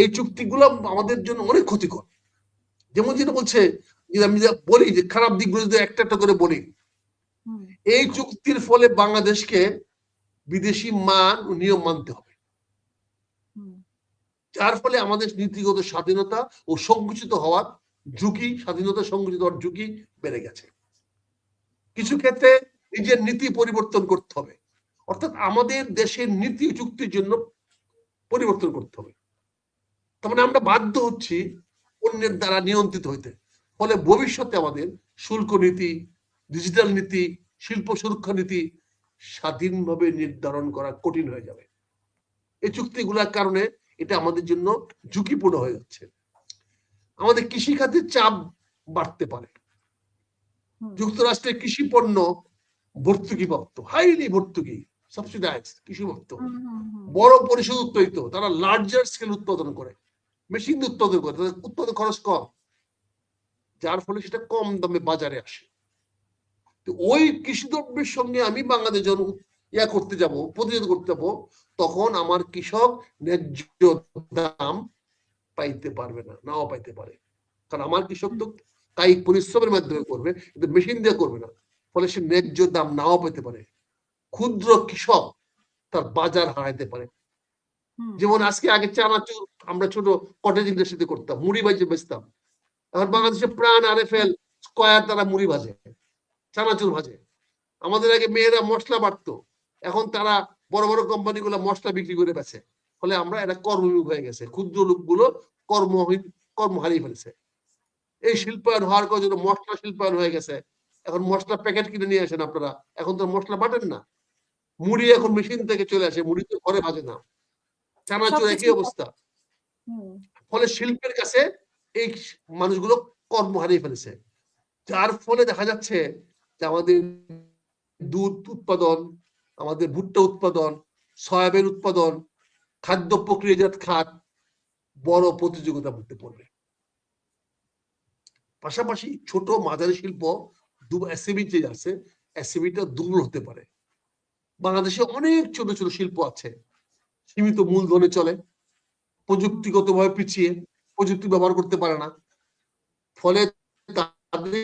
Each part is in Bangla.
এই চুক্তিগুলো আমাদের জন্য অনেক ক্ষতিকর। যেমন যেটা বলছে, আমি বলি যে খারাপ দিকগুলো যদি একটা একটা করে বলি, এই চুক্তির ফলে বাংলাদেশকে বিদেশি মান ও নিয়ম মানতে হবে, যার ফলে আমাদের নীতিগত স্বাধীনতা ও সংকুচিত হওয়ার ঝুঁকি, স্বাধীনতা সংকুচিত হওয়ার ঝুঁকি বেড়ে গেছে। কিছু ক্ষেত্রে নিজের নীতি পরিবর্তন করতে হবে, অর্থাৎ আমাদের দেশের নীতি চুক্তির জন্য পরিবর্তন করতে হবে। তার মানে আমরা বাধ্য হচ্ছি অন্যের দ্বারা নিয়ন্ত্রিত হইতে। ফলে ভবিষ্যতে আমাদের শুল্ক নীতি, ডিজিটাল নীতি, শিল্প সুরক্ষা নীতি স্বাধীনভাবে নির্ধারণ করা কঠিন হয়ে যাবে। এই চুক্তিগুলোর কারণে এটা আমাদের জন্য ঝুঁকিপূর্ণ হয়ে যাচ্ছে। আমাদের কৃষিখাতের চাপ বাড়তে পারে। যুক্তরাষ্ট্রের কৃষি পণ্য ভর্তুকি প্রাপ্ত, হাইলি ভর্তুকি, সাবসিডাইজ কৃষি প্রাপ্ত, বড় পরিসর উৎপাদিত, তারা লার্জার স্কেল উৎপাদন করে, মেশিন উৎপাদন করে, তাদের উৎপাদন খরচ কম, যার ফলে সেটা কম দামে বাজারে আসে। তো ওই কৃষি দ্রব্যের সঙ্গে আমি বাংলাদেশ যখন করতে যাব, প্রতিরোধ করতে যাব, তখন আমার কৃষক ন্যায্য দাম পাইতে পারবে না, নাও পাইতে পারে। কারণ আমার কৃষক তো কায়িক পরিশ্রমের মাধ্যমে করবে, কিন্তু মেশিন দিয়ে করবে না, ফলে সে ন্যায্য দাম নাও পেতে পারে। ক্ষুদ্র কৃষক তার বাজার হারাইতে পারে। যেমন আগে চানাচুর আমরা ছোট কটেজ ইন্ডাস্ট্রিতে করতাম, মুড়ি ভাজে বেচতাম। এখন বাংলাদেশে প্রাণ আরএফএল স্কয়ার তারা মুড়ি ভাজে, চানাচুর ভাজে। আমাদের আগে মেয়েরা মশলা বাটতো, এখন তারা বড় বড় কোম্পানিগুলো মশলা বিক্রি করে বেচে। ফলে আমরা এটা কর্মবিমুখ হয়ে গেছে, ক্ষুদ্র লোকগুলো কর্ম হারিয়ে ফেলেছে। এই শিল্পায়ন হওয়ার জন্য মশলা শিল্পায়ন হয়ে গেছে। এখন মশলা প্যাকেট কিনে নিয়ে আসেন আপনারা, এখন তো মশলা বাটেন না, মুড়ি এখন মেশিন থেকে চলে আসে, মুড়ি তো ঘরে ভাজে না, চানাচুর একই অবস্থা। ফলে শিল্পের কাছে এই মানুষগুলো কর্ম হারিয়ে ফেলেছে, যার ফলে দেখা যাচ্ছে যে আমাদের দুধ উৎপাদন, আমাদের ভুট্টা উৎপাদন, সয়াবিন উৎপাদন, খাদ্য প্রক্রিয়াজাত খাত বড় প্রতিযোগিতার মধ্যে পড়বে। পাশাপাশি ছোট মাঝারি শিল্প এসএমই যে আছে, এসএমইটা দুর্বল হতে পারে। বাংলাদেশে অনেক ছোট ছোট শিল্প আছে, সীমিত মূলধনে চলে, প্রযুক্তিগতভাবে পিছিয়ে, প্রযুক্তি ব্যবহার করতে পারে না। ফলে তাদের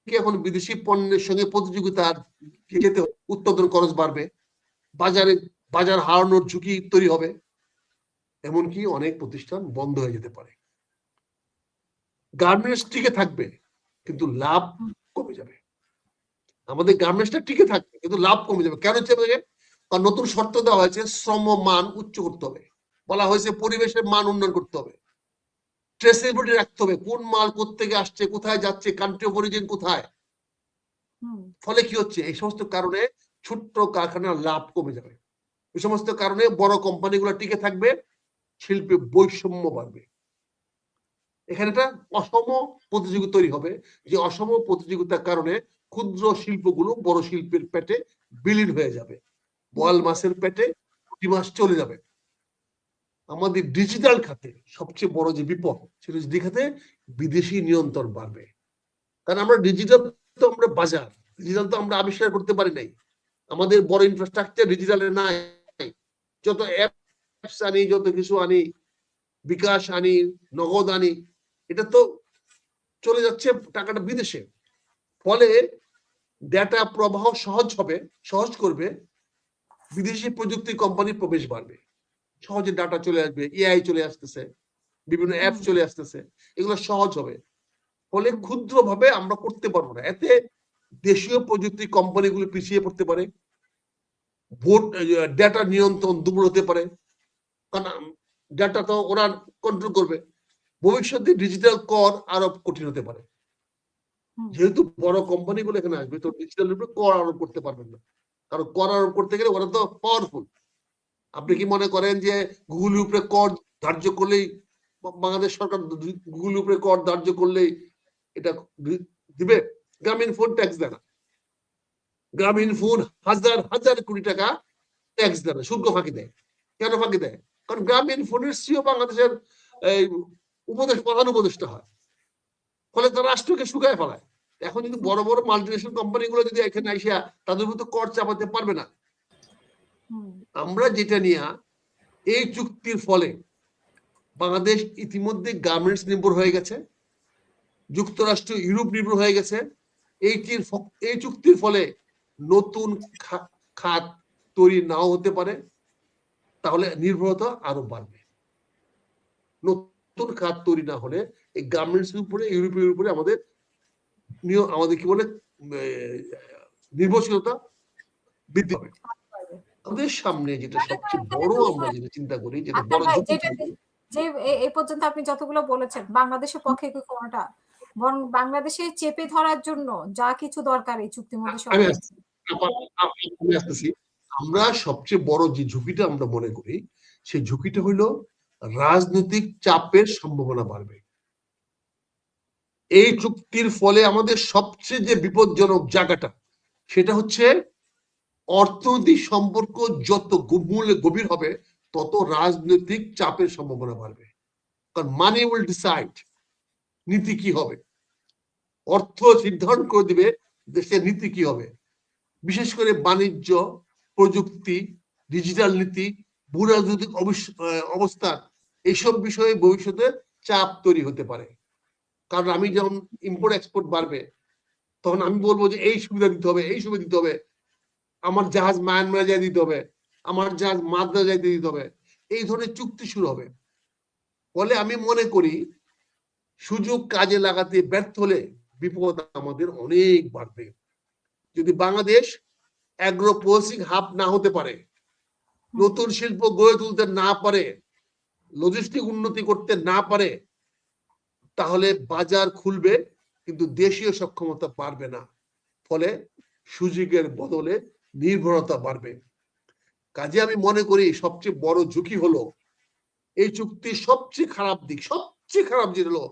এখন বিদেশি পণ্যের সঙ্গে প্রতিযোগিতার যেতে উৎপাদন খরচ বাড়বে, বাজার হারানোর ঝুঁকি তৈরি হবে, এমনকি অনেক প্রতিষ্ঠান বন্ধ হয়ে যেতে পারে। গার্মেন্টস টিকে থাকবে কিন্তু লাভ কমে যাবে। আমাদের গার্মেন্টসটা টিকে থাকবে কিন্তু লাভ কমে যাবে। কেন হচ্ছে? কারণ নতুন শর্ত দেওয়া হয়েছে, শ্রম মান উচ্চ করতে হবে, বলা হয়েছে পরিবেশের মান উন্নয়ন করতে হবে, ট্রেসেবিলিটি রাখতে হবে, কোন মাল কোত্থেকে আসছে, কোথায় যাচ্ছে, কান্ট্রি অফ অরিজিন কোথায়। ফলে কি হচ্ছে? এই সমস্ত কারণে ছোট্ট কারখানার লাভ কমে যাবে। এই সমস্ত কারণে বড় কোম্পানিগুলো টিকে থাকবে, শিল্পে বৈষম্য বাড়বে। এখানে একটা অসম প্রতিযোগিতা তৈরি হবে, যে অসম প্রতিযোগিতার কারণে ক্ষুদ্র শিল্পগুলো বড় শিল্পের পেটে বিলীন হয়ে যাবে, বোয়াল মাছের পেটে পুঁটি মাছ চলে যাবে। আমাদের ডিজিটাল খাতে সবচেয়ে বড় যে বিপদ, সেটা খাতে বিদেশি নিয়ন্ত্রণ বাড়বে। কারণ আমরা ডিজিটাল তো আমরা বাজার, ডিজিটাল তো আমরা আবিষ্কার করতে পারি নাই, আমাদের বড় ইনফ্রাস্ট্রাকচার ডিজিটালে নাই। যত অ্যাপস আনি, যত কিছু আনি, বিকাশ আনি, নগদ আনি, এটা তো চলে যাচ্ছে টাকাটা বিদেশে। ফলে ডেটা প্রবাহ সহজ করবে, বিদেশি প্রযুক্তি কোম্পানির প্রবেশ বাড়বে, সহজে ডাটা চলে আসবে, এআই চলে আসতেছে, বিভিন্ন অ্যাপস চলে আসতেছে, এগুলো সহজ হবে। ফলে ক্ষুদ্রভাবে আমরা করতে পারবো না, এতে দেশীয় প্রযুক্তি কোম্পানিগুলো পিছিয়ে পড়তে পারে, ডেটা নিয়ন্ত্রণ দুর্বল হতে পারে, কারণ ডেটা তো ওরা কন্ট্রোল করবে। ভবিষ্যতে ডিজিটাল কর আরোপ কঠিন হতে পারে, যেহেতু বড় কোম্পানিগুলো এখানে আসবে, তো ডিজিটাল উপরে কর আরোপ করতে পারবেন না, কারণ কর আরোপ করতে গেলে ওরা তো পাওয়ারফুল। আপনি কি মনে করেন যে গুগলের উপরে কর ধার্য করলেই, বাংলাদেশ সরকার গুগলের উপরে কর ধার্য করলেই এটা দিবে? গ্রামীণ ফোন ট্যাক্স দেয় না, গ্রামীণ ফোন হাজার হাজার কোটি টাকা ট্যাক্স দেয় না, শুল্ক ফাঁকি দেয়। কেন ফাঁকি দেয়? কারণ গ্রামীণ ফোনের সিও বাংলাদেশের প্রধান উপদেষ্টা হয়, ফলে তারা রাষ্ট্রকে শুকায় ফেলায়। এখন কিন্তু বড় বড় মাল্টিনেশনাল কোম্পানিগুলো যদি এখানে আইসা, তাদের মতো কর চাপাতে পারবে না। আমরা যেটা নিয়ে এই চুক্তির ফলে বাংলাদেশ ইতিমধ্যে গার্মেন্টস নির্ভর হয়ে গেছে, যুক্তরাষ্ট্র ইউরোপ নির্ভর হয়ে গেছে। এই চুক্তির ফলে নতুন খাত তৈরি নাও হতে পারে, তাহলে নির্ভরতা আরো বাড়বে। নতুন খাত তৈরি না হলে এই গার্মেন্টস উপরে, ইউরোপের উপরে আমাদের কি বলে নির্ভরশীলতা বৃদ্ধি হবে। আমাদের সামনে যেটা সবচেয়ে বড় আমরা যেটা চিন্তা করি, যেটা বড় যে এই পর্যন্ত আপনি যতগুলো বলেছেন বাংলাদেশের পক্ষে কি কোনটা, বরং বাংলাদেশে চেপে ধরার জন্য যা কিছু দরকার এই চুক্তির মধ্যে সব আসতেছি। আমরা সবচেয়ে বড় যে ঝুঁকিটা আমরা মনে করি, সেই ঝুঁকিটা হইল রাজনৈতিক চাপের সম্ভাবনা বাড়বে। এই চুক্তির ফলে আমাদের সবচেয়ে যে বিপজ্জনক জায়গাটা, সেটা হচ্ছে অর্থনৈতিক সম্পর্ক যত গভীর হবে তত রাজনৈতিক চাপের সম্ভাবনা বাড়বে। কারণ মানি উইল ডিসাইড, নীতি কি হবে, অর্থ নির্ধারণ করে দিবে দেশের নীতি কি হবে। বিশেষ করে বাণিজ্য, প্রযুক্তি, ডিজিটাল নীতি, ভূ রাজনৈতিক অবস্থা, এইসব বিষয়ে ভবিষ্যতে চাপ তৈরি হতে পারে। কারণ আমি যখন ইম্পোর্ট এক্সপোর্ট বাড়বে, তখন আমি বলবো যে এই সুবিধা দিতে হবে, এই সুবিধা দিতে হবে, আমার জাহাজ মায়ানমারে যাই দিতে হবে, আমার জাহাজ মাদ্রা যাইতে দিতে হবে, এই ধরনের চুক্তি শুরু হবে। ফলে আমি মনে করি সুযোগ কাজে লাগাতে ব্যর্থ হলে বিপদ আমাদের অনেক বাড়বে। যদি বাংলাদেশ অ্যাগ্রো প্রসেসিং হাব না হতে পারে, নতুন শিল্প গড়ে তুলতে না পারে, লজিস্টিক উন্নতি করতে না পারে, তাহলে বাজার খুলবে কিন্তু দেশীয় সক্ষমতা বাড়বে না। ফলে সুযোগের বদলে নির্ভরতা বাড়বে। কাজে আমি মনে করি সবচেয়ে বড় ঝুঁকি হলো এই চুক্তির সবচেয়ে খারাপ দিক, সবচেয়ে খারাপ যেটা হলো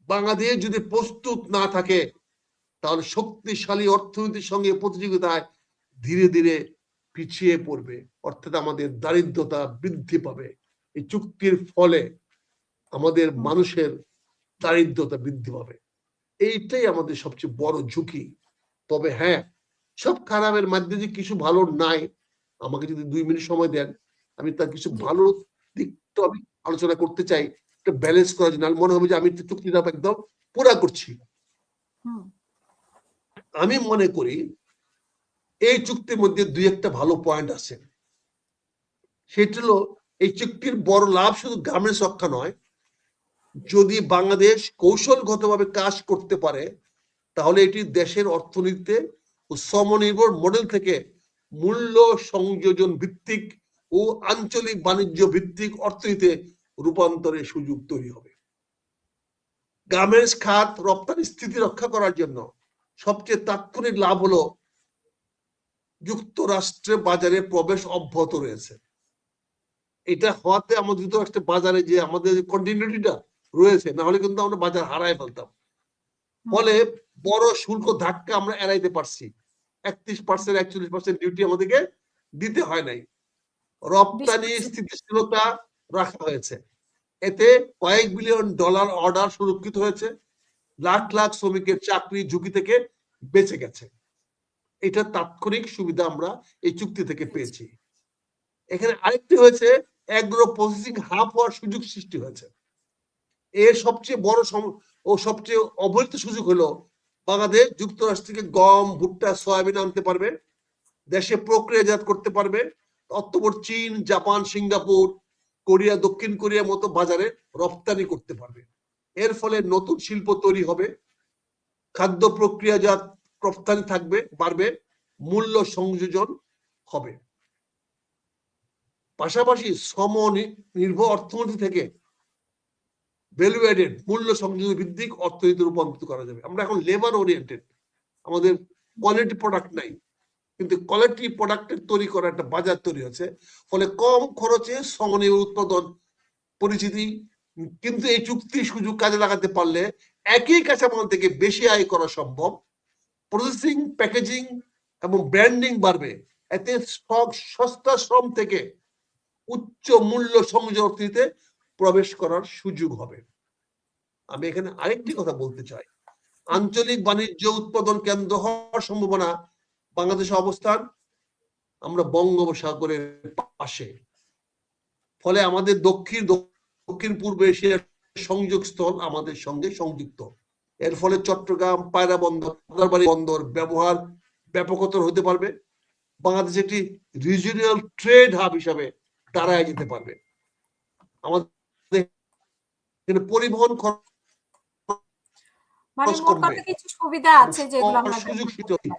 বাংলাদেশ যদি প্রস্তুত না থাকে, তাহলে শক্তিশালী অর্থনীতির সঙ্গে প্রতিযোগিতায় ধীরে ধীরে পিছিয়ে পড়বে, অর্থাৎ আমাদের দারিদ্রতা বৃদ্ধি পাবে। এই চুক্তির ফলে আমাদের মানুষের দারিদ্রতা বৃদ্ধি পাবে, এইটাই আমাদের সবচেয়ে বড় ঝুঁকি। তবে হ্যাঁ, সব খারাপের মধ্যে যে কিছু ভালো নাই, আমাকে যদি 2 মিনিট সময় দেন, আমি তার কিছু ভালো দিকটা আমি আলোচনা করতে চাই, একটা ব্যালেন্স করার জন্য। মনে হবে যে আমি চুক্তিটা একদম পুরা করছি। আমি মনে করি এই চুক্তির মধ্যে 2-1টা ভালো পয়েন্ট আছে। সেটা হলো এই চুক্তির বড় লাভ শুধু গার্মেন্টস রক্ষা নয়, যদি বাংলাদেশ কৌশলগতভাবে কাজ করতে পারে, তাহলে এটি দেশের অর্থনীতিতে ও সমনির্ভর মডেল থেকে মূল্য সংযোজন ভিত্তিক ও আঞ্চলিক বাণিজ্য ভিত্তিক অর্থনীতিতে রূপান্তরের সুযোগ তৈরি হবে। গার্মেন্টস খাত রপ্তানি স্থিতি রক্ষা করার জন্য সবচেয়ে তাৎক্ষণিক লাভ হলো যুক্তরাষ্ট্রের বাজারে প্রবেশ অব্যাহত রয়েছে। এটা হওয়াতে আমাদের যুক্তরাষ্ট্রের বাজারে যে আমাদের কন্টিনিউটিটা রয়েছে, না হলে কিন্তু আমরা বাজার হারাই ফেলতাম। ফলে বড় শুল্ক ধাক্কা আমরা এড়াইতে পারছি। 31%, 41% ডিউটি আমাদেরকে দিতে হয় নাই। রপ্তানি স্থিতিশীলতা রাখা হয়েছে, এতে কয়েক বিলিয়ন ডলার অর্ডার সুরক্ষিত হয়েছে, লাখ লাখ শ্রমিকের চাকরি ঝুঁকি থেকে বেঁচে গেছে। এটা তাৎক্ষণিক সুবিধা আমরা এই চুক্তি থেকে পেয়েছি। এখানে আরেকটি হয়েছে, অ্যাগ্রো প্রসেসিং হাব হওয়ার সুযোগ সৃষ্টি হয়েছে। এর সবচেয়ে বড় ও সবচেয়ে অবহেলিত সুযোগ হলো বাংলাদেশ যুক্তরাষ্ট্র থেকে গম, ভুট্টা, সয়াবিন আনতে পারবে, দেশে প্রক্রিয়াজাত করতে পারবে, অতঃপর চীন, জাপান, সিঙ্গাপুর, কোরিয়া, দক্ষিণ কোরিয়ার মতো বাজারে রপ্তানি করতে পারবে। এর ফলে নতুন শিল্প তৈরি হবে, খাদ্য প্রক্রিয়াজাত রপ্তানি থাকবে, বাড়বে, মূল্য সংযোজন হবে। পাশাপাশি শ্রম নির্ভর অর্থনীতি থেকে ভ্যালু এডেড মূল্য সংযোজন ভিত্তিক অর্থনীতি রূপান্তরিত করা যাবে। আমরা এখন লেবার ওরিয়েন্টেড, আমাদের কোয়ালিটি প্রোডাক্ট নাই, কিন্তু কোয়ালিটি প্রোডাক্টের তৈরি করা একটা বাজার তৈরি হচ্ছে। ফলে কম খরচে শ্রমনির্ভর উৎপাদন পরিচিতি, কিন্তু এই চুক্তির সুযোগ কাজে লাগাতে পারলে একই কাঁচামাল থেকে বেশি আয় করা সম্ভব। প্রসেসিং, প্যাকেজিং এবং ব্র্যান্ডিং বাড়বে, এতে সস্তা শ্রম থেকে উচ্চ মূল্য সংযোজন অর্থনীতিতে প্রবেশ করার সুযোগ হবে। আমি এখানে আরেকটি কথা বলতে চাই, আঞ্চলিক বাণিজ্য উৎপাদন কেন্দ্র হওয়ার সম্ভাবনা বাংলাদেশের অবস্থান, আমরা বঙ্গোপসাগরের পাশে, ফলে আমাদের দক্ষিণ পূর্ব এশিয়ার সংযোগ স্থল আমাদের সঙ্গে সংযুক্ত। এর ফলে চট্টগ্রাম, পায়রা বন্দর, বন্দর ব্যবহার ব্যাপকতর হতে পারবে। বাংলাদেশ একটি রিজিওনাল ট্রেড হাব হিসাবে দাঁড়ায় যেতে পারবে। আমাদের পরিবহন মানে মোট কথা কিছু সুবিধা আছে যেগুলো আমরা সুযোগ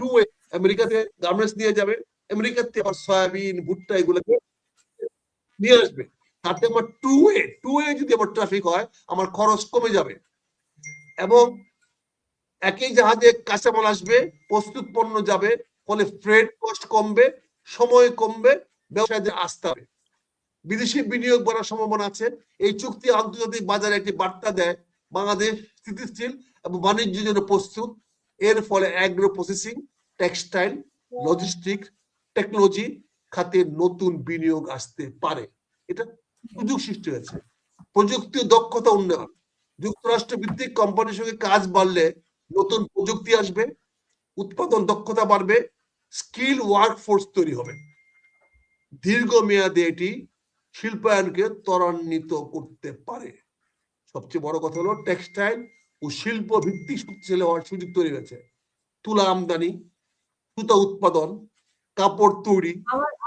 টু ওয়ে, আমেরিকাতে গার্মেন্টস নিয়ে যাবে, আমেরিকাতে আবার সয়াবিন, ভুট্টা এগুলোকে নিয়ে আসবে। তাতে আমার টু ওয়ে যদি আমার ট্রাফিক হয়, আমার খরচ কমে যাবে এবং একই জাহাজে কাঁচামাল আসবে, প্রস্তুত পণ্য যাবে, ফলে ফ্রেট কস্ট কমবে, সময় কমবে, ব্যবসায়ীদের আসতে হবে, বিদেশি বিনিয়োগ বাড়ার সম্ভাবনা আছে। এই চুক্তি আন্তর্জাতিক বাজারে একটি বার্তা দেয় বাংলাদেশ স্থিতিশীল এবং বাণিজ্যের জন্য প্রস্তুত। এর ফলে agro processing, textile, logistic, technology খাতে নতুন বিনিয়োগ আসতে পারে। এটা সুযোগ সৃষ্টি হয়েছে। প্রযুক্তি দক্ষতা উন্নয়ন, যুক্তরাষ্ট্র ভিত্তিক কোম্পানির সঙ্গে কাজ বাড়লে নতুন প্রযুক্তি আসবে, উৎপাদন দক্ষতা বাড়বে, স্কিল ওয়ার্কফোর্স তৈরি হবে। দীর্ঘমেয়াদে এটি শিল্পায়নকে ত্বরান্বিত করতে পারে। সবচেয়ে বড় কথা হলো টেক্সটাইল ও শিল্প ভিত্তিক শক্তিশালী হওয়ার সুযোগ তৈরি হয়েছে। তুলা আমদানি, সুতা উৎপাদন, কাপড় তৈরি,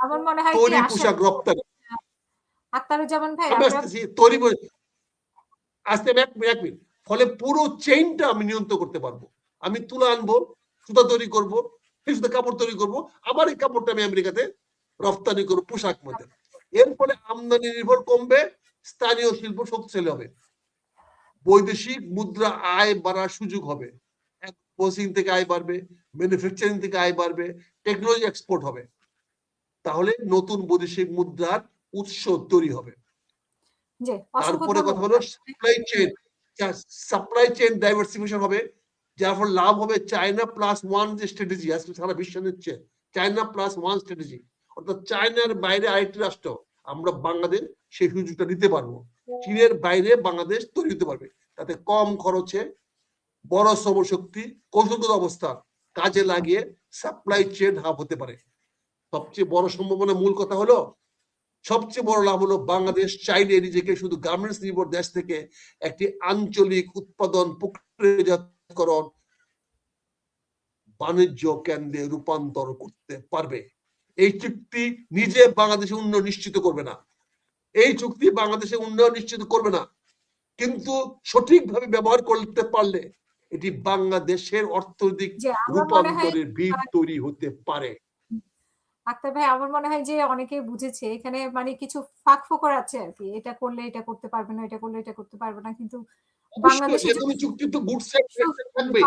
আমার মনে হয় তৈরি পোশাক রপ্তানি। আখতারুজ্জামান ভাই, তৈরি আসতে এক মিনিট, ফলে পুরো চেইনটা আমি নিয়ন্ত্রণ করতে পারবো। আমি তুলা আনবো, সুতা তৈরি করবো, সেই সুতা কাপড় তৈরি করবো, আবার এই কাপড়টা আমি আমেরিকাতে রপ্তানি করবো পোশাক মধ্যে। এর ফলে আমদানি নির্ভর কমবে, স্থানীয় শিল্প শক্তিশালী হবে, বৈদেশিক মুদ্রা আয় বাড়ার সুযোগ হবে, প্রসেসিং থেকে আয় বাড়বে, ম্যানুফ্যাকচারিং থেকে আয় বাড়বে, টেকনোলজি এক্সপোর্ট হবে। তাহলে নতুন বৈদেশিক মুদ্রার উৎস তৈরি হবে। তারপরে কথা হলো সাপ্লাই চেইন ডাইভার্সিফিকেশন হবে, যার ফলে লাভ হবে চায়না প্লাস ওয়ান যে স্ট্র্যাটেজি আজকে সারা বিশ্ব নিচ্ছে, চায়না প্লাস ওয়ান স্ট্র্যাটেজি, অর্থাৎ চায়নার বাইরে আরেকটি রাষ্ট্র আমরা বাংলাদেশ সেই সুযোগটা নিতে পারবো। চীনের বাইরে বাংলাদেশ তৈরি হতে পারবে, তাতে কম খরচে বড় শ্রমশক্তি, কৌশলগত অবস্থা কাজে লাগিয়ে সাপ্লাই চেইন হাব হতে পারে। সবচেয়ে বড় সম্ভাবনা, মূল কথা হলো, সবচেয়ে বড় লাভ হলো বাংলাদেশ চাইলে নিজেকে শুধু গার্মেন্টস নির্ভর দেশ থেকে একটি আঞ্চলিক উৎপাদন প্রক্রিয়াজাতকরণ বাণিজ্য কেন্দ্রে রূপান্তর করতে পারবে। এই চুক্তি নিজে বাংলাদেশের উন্নয়ন নিশ্চিত করবে না, এই চুক্তি বাংলাদেশের উন্নয়ন নিশ্চিত করবে না, কিন্তু সঠিকভাবে ব্যবহার করতে পারলে এটি বাংলাদেশের অর্থনৈতিক রূপান্তরের ভিত তৈরি হতে পারে। আক্তার ভাই, আমার মনে হয় যে অনেকেই বুঝেছে এখানে মানে কিছু ফাঁক ফোকর আছে আর কি, এটা করলে এটা করতে পারবে না, এটা করলে এটা করতে পারবে না, কিন্তু বাংলাদেশে যে কোনো চুক্তি তো গুড সাইড থাকবে।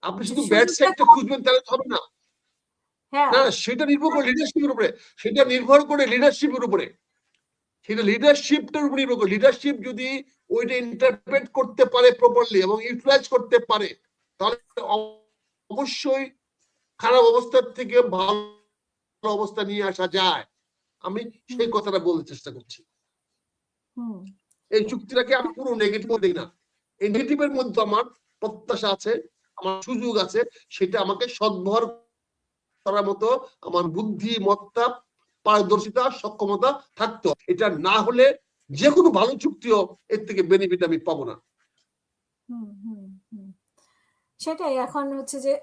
আপনি শুধু ব্যাড সাইডটা খুঁজবেন তাহলে হবে না। না, সেটা নির্ভর করে লিডারশিপের উপরে, সেটা নির্ভর করে লিডারশিপের উপরে, সেটা লিডারশিপটার উপর নির্ভর করে। লিডারশিপ যদি ওইটা ইন্টারপ্রেট করতে পারে প্রপারলি এবং ইউটিলাইজ করতে পারে, তাহলে অবশ্যই খারাপ অবস্থার থেকে ভালো অবস্থা নিয়ে আসা যায়। আমি সেই কথাটা বলতে চেষ্টা করছি। এই চুক্তিটাকে আমি পুরো নেগেটিভ দেখি না, এই নেগেটিভের মধ্যে আমার প্রত্যাশা আছে, আমার সুযোগ আছে, সেটা আমাকে সদ্ব্যবহার করার মতো আমার বুদ্ধিমত্তা, পারদর্শিতা, সক্ষমতা থাকতো। এটা না হলে যে কোনো ভালো চুক্তিও এর থেকে বেনিফিট আমি পাবো না। সেটাই, এখন হচ্ছে যে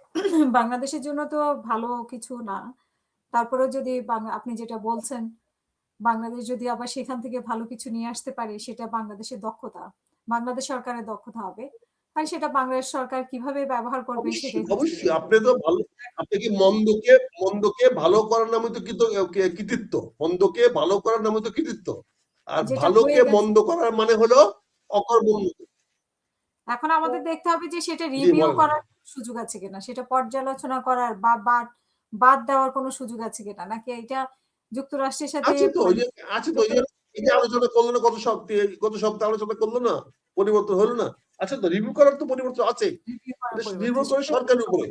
বাংলাদেশের জন্য তো ভালো কিছু না, তারপরে যদি আপনি যেটা বলছেন বাংলাদেশ যদি আবার সেখান থেকে ভালো কিছু নিয়ে আসতে পারে, সেটা বাংলাদেশের দক্ষতা, বাংলাদেশ সরকারের দক্ষতা হবে, আর সেটা বাংলাদেশ সরকার কিভাবে ব্যবহার করবে সেটাই। অবশ্যই আপনি তো ভালো, আপনি কি মন্দকে ভালো করার নামে তো কৃতিত্ব, মন্দকে ভালো করার নামে তো কৃতিত্ব, আর ভালোকে মন্দ করার মানে হলো অকর্মণ্য। এখন আমাদের দেখতে হবে যে সেটা রিভিউ করার সুযোগ আছে কিনা, সেটা পর্যালোচনা করার বা বাদ দেওয়ার কোনো সুযোগ আছে কিনা, নাকি এটা যুক্তরাষ্ট্রের সাথে আছে তো এই যে আলোচনা করলো না, গত সপ্তাহে আলোচনা করলো না, পরিবর্তন হলো না, আচ্ছা তো রিভিউ করার তো পরিবর্তন আছে, নির্ভর করে সরকারের উপরে।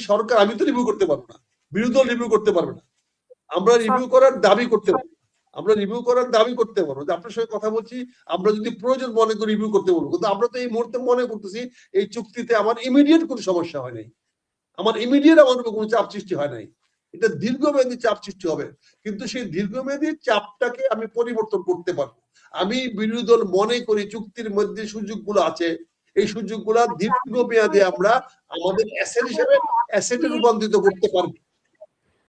সরকার আমি তো রিভিউ করতে পারবো না, বিরোধী দল রিভিউ করতে পারবে না, আমরা রিভিউ করার দাবি করতে পারবো, আপনার সঙ্গে কথা বলছি, আমরা যদি প্রয়োজন মনে করি রিভিউ করতে বলবো, কিন্তু আমরা তো এই মুহূর্তে মনে করতেছি এই চুক্তিতে আমার ইমিডিয়েট কোনো সমস্যা হয় নাই, আমার উপর কোনো চাপ সৃষ্টি হয় নাই, এটা দীর্ঘমেয়াদী চাপ সৃষ্টি হবে, কিন্তু সেই দীর্ঘমেয়াদী চাপটাকে আমি পরিবর্তন করতে পারবো। আমি বিরোধী দল মনে করি চুক্তির মধ্যে সুযোগগুলো আছে, এই সুযোগগুলো আচ্ছা, দীর্ঘমেয়াদে আমরা আমাদের অ্যাসেট হিসেবে অ্যাসেটে রূপান্তরিত করতে পারবো।